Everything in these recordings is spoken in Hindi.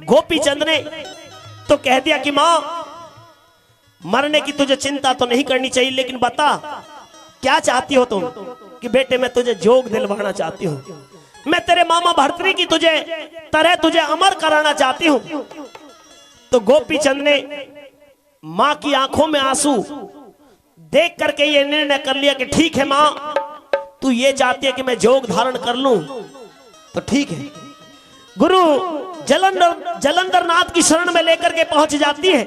गोपी चंद ने तो कह दिया कि मां, मरने की तुझे चिंता तो नहीं करनी चाहिए, लेकिन बता क्या चाहती हो तुम? कि बेटे मैं तुझे जोग दिलवाना चाहती हूँ, मैं तेरे मामा भर्तरी की तुझे अमर कराना चाहती हूँ। तो गोपी चंद ने मां की आंखों में आंसू देख करके ये निर्णय कर लिया कि ठीक है मां, तू ये चाहती है कि मैं जोग धारण कर लूं तो ठीक है। गुरु जलंधर नाथ की शरण में लेकर के पहुंच जाती है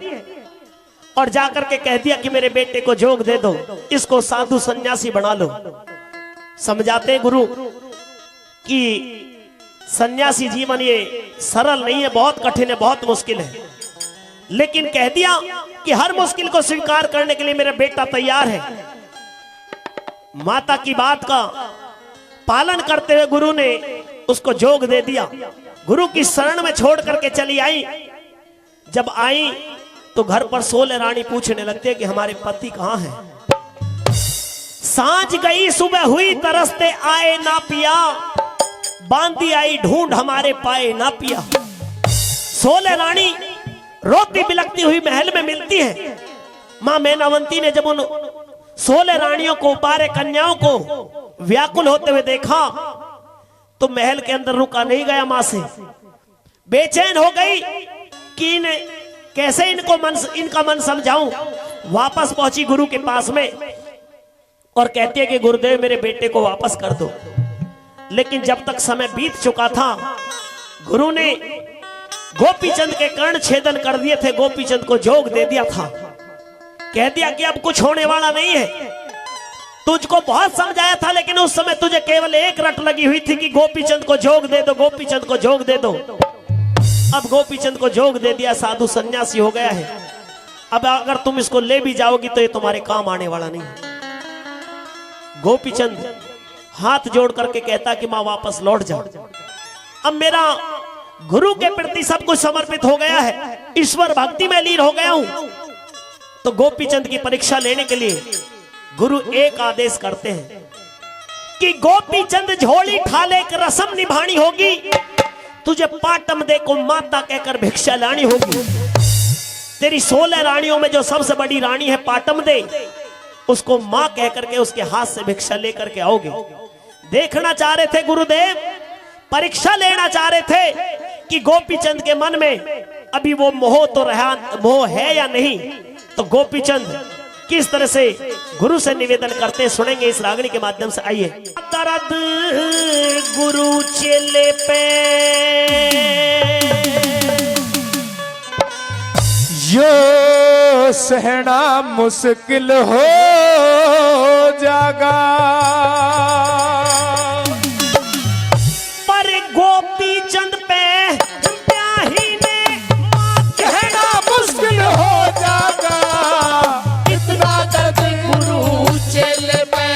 और जाकर के कह दिया कि मेरे बेटे को जोग दे दो, इसको साधु सन्यासी बना लो। समझाते हैं गुरु कि सन्यासी जीवन ये सरल नहीं है, बहुत कठिन है, बहुत मुश्किल है, लेकिन कह दिया कि हर मुश्किल को स्वीकार करने के लिए मेरा बेटा तैयार है। माता की बात का पालन करते हुए गुरु ने उसको जोग दे दिया। गुरु की शरण में छोड़ करके चली आई। जब आई तो घर पर सोले रानी पूछने लगते कि हमारे पति कहां हैं। सांझ गई सुबह हुई, तरसते आए ना पिया, बांधी आई ढूंढ हमारे पाए ना पिया। सोले रानी रोती बिलखती हुई महल में मिलती है। मां मैनावंती ने जब उन 16 रानियों को, 12 कन्याओं को व्याकुल होते हुए देखा तो महल के अंदर रुका नहीं गया। मां से बेचैन हो गई कि कैसे इनका मन समझाऊं। वापस पहुंची गुरु के पास में और कहती है कि गुरुदेव मेरे बेटे को वापस कर दो। लेकिन जब तक समय बीत चुका था, गुरु ने गोपीचंद के कर्ण छेदन कर दिए थे, गोपीचंद को जोग दे दिया था। कह दिया कि अब कुछ होने वाला नहीं है। तुझको बहुत समझाया था, लेकिन उस समय तुझे केवल एक रट लगी हुई थी कि गोपीचंद को जोग दे दो, गोपीचंद को जोग दे दो। अब गोपीचंद को जोग दे दिया, साधु सन्यासी हो गया है। अब अगर तुम इसको ले भी जाओगी तो ये तुम्हारे काम आने वाला नहीं है। गोपीचंद हाथ जोड़ करके कहता कि मां वापस लौट जाओ, अब मेरा गुरु के प्रति सब कुछ समर्पित हो गया है, ईश्वर भक्ति में लीन हो गया हूं। तो गोपीचंद की परीक्षा लेने के लिए गुरु एक आदेश करते हैं कि गोपीचंद झोली ठाले एक रस्म निभानी होगी, तुझे पाटम दे को माता कहकर भिक्षा लानी होगी। तेरी 16 रानियों में जो सबसे बड़ी रानी है पाटम दे, उसको मां कहकर के उसके हाथ से भिक्षा लेकर के आओगे। देखना चाह रहे थे गुरुदेव, परीक्षा लेना चाह रहे थे कि गोपीचंद के मन में अभी वो मोह है या नहीं। तो गोपीचंद किस तरह से गुरु से निवेदन करते हैं सुनेंगे इस रागनी के माध्यम से। आइए। दर्द गुरु चेले पे जो सहना मुश्किल हो जागा, पर गोपीचंद पे ब्याही ने मां कहना मुश्किल हो जागा। इतना दर्द गुरु चेले पे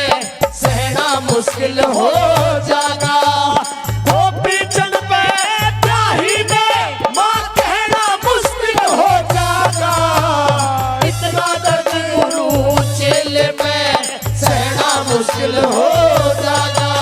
सहना मुश्किल हो जागा। गोपीचंद पे ब्याही ने मां कहना मुश्किल हो जागा। इतना दर्द गुरु चेले पे सहना मुश्किल हो जागा।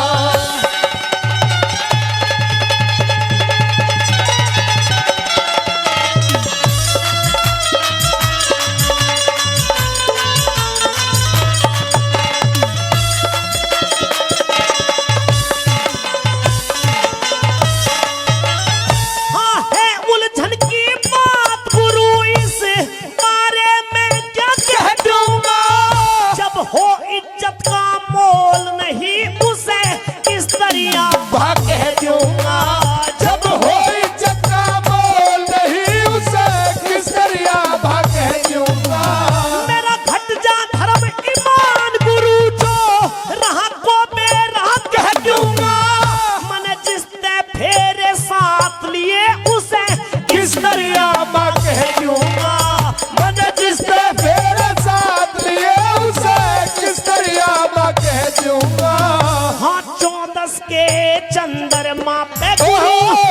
चंद्रमा पे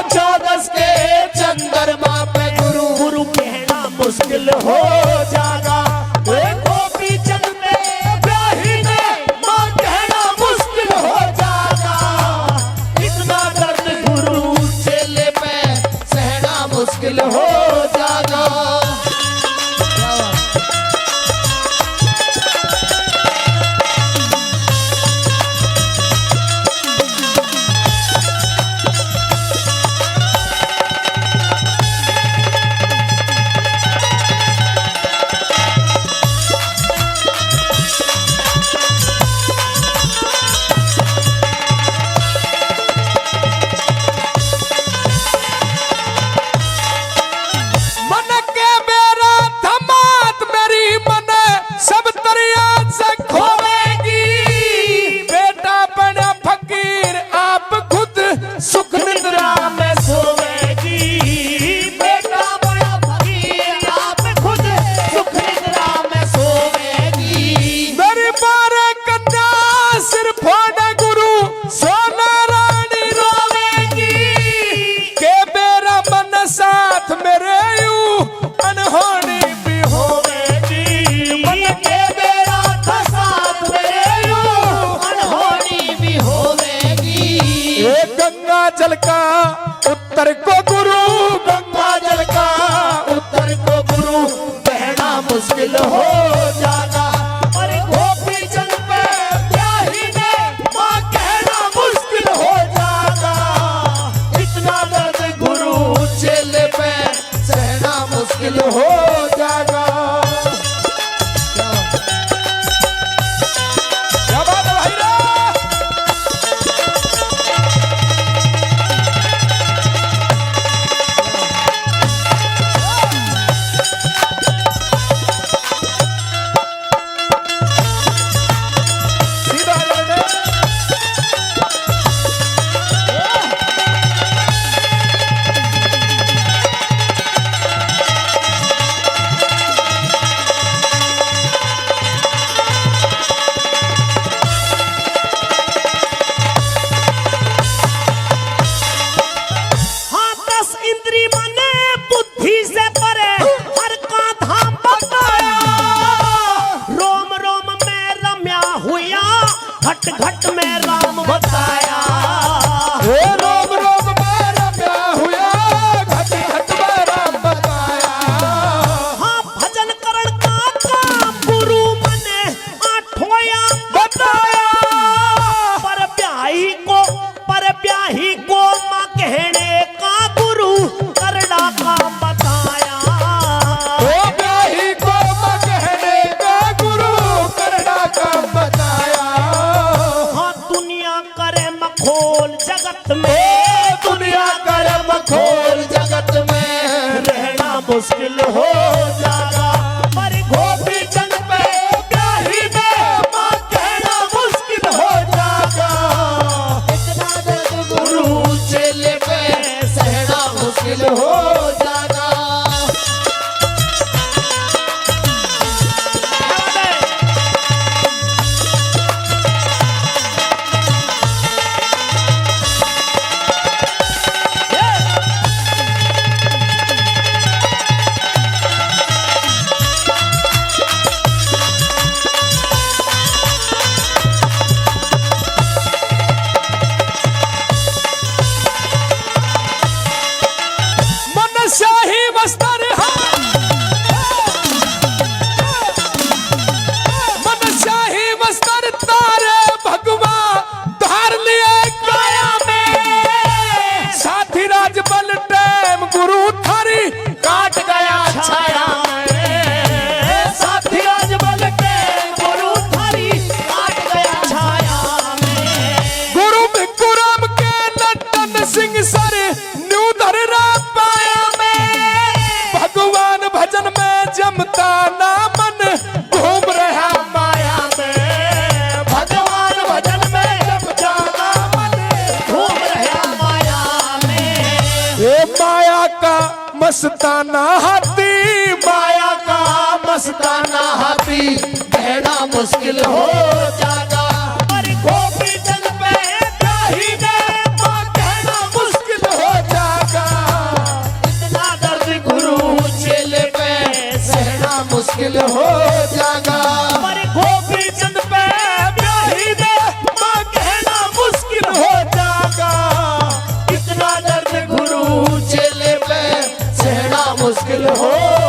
चौदस के चंद्रमा पे गुरु गुरु कहना मुश्किल हो जागा। गोपीचंद पे ब्याही ने मां कहना मुश्किल हो जागा। इतना दर्द गुरु चेले पे सहना मुश्किल मुश्किल हो जागा। जल का उत्तर को गुरु, गंगा जल का उत्तर को गुरु, बहना मुश्किल हो जाना। अरे गोपी चंद पे ब्याही ने माँ कहना मुश्किल हो जाना। इतना दर्द गुरु चेले पे सहना मुश्किल हो जाएगा। घट घट में राम बताया, रोम रोम में रम्या हुआ, घट घट में राम बताया। हाँ भजन करण का काम गुरु मने आठोया बताया। पर ब्याही को माँ कहने का गुरु करना काम बताया। ब्याही को माँ कहने का गुरु करना काम बताया। खोल जगत में, दुनिया करम खोल जगत में, रहना मुश्किल हो जाएगा। पर गोपी चंद पे ब्याही ने माँ कहना मुश्किल हो जाएगा। इतना दर्द गुरु चेले पे सहना मुश्किल हो जाएगा। शाही वस्त्र मन शाही वस्त्र तारे भगवा धार लिए काया में। साथी राज बल टैम गुरु थारी काट गया छाया में। साथी राज बल टैम गुरु थारी काट गया छाया में। गुरु भिकुराम के लट्टन सिंह सर न्यूधर भगवान भजन में जमता ना मन घूम रहा माया में। भगवान भजन में जमता ना मन घूम रहा माया में। ये माया का मस्ताना हाथी, माया का मस्ताना हाथी, कहना मुश्किल हो जाएगा। पर गोपी चंद पे ब्याही ने माँ कहना मुश्किल हो जाएगा। इतना दर्द गुरु चेले पे सहना मुश्किल हो जाएगा। पर गोपी चंद पे ब्याही ने माँ कहना मुश्किल हो जाएगा। इतना दर्द गुरु चेले पे मुश्किल हो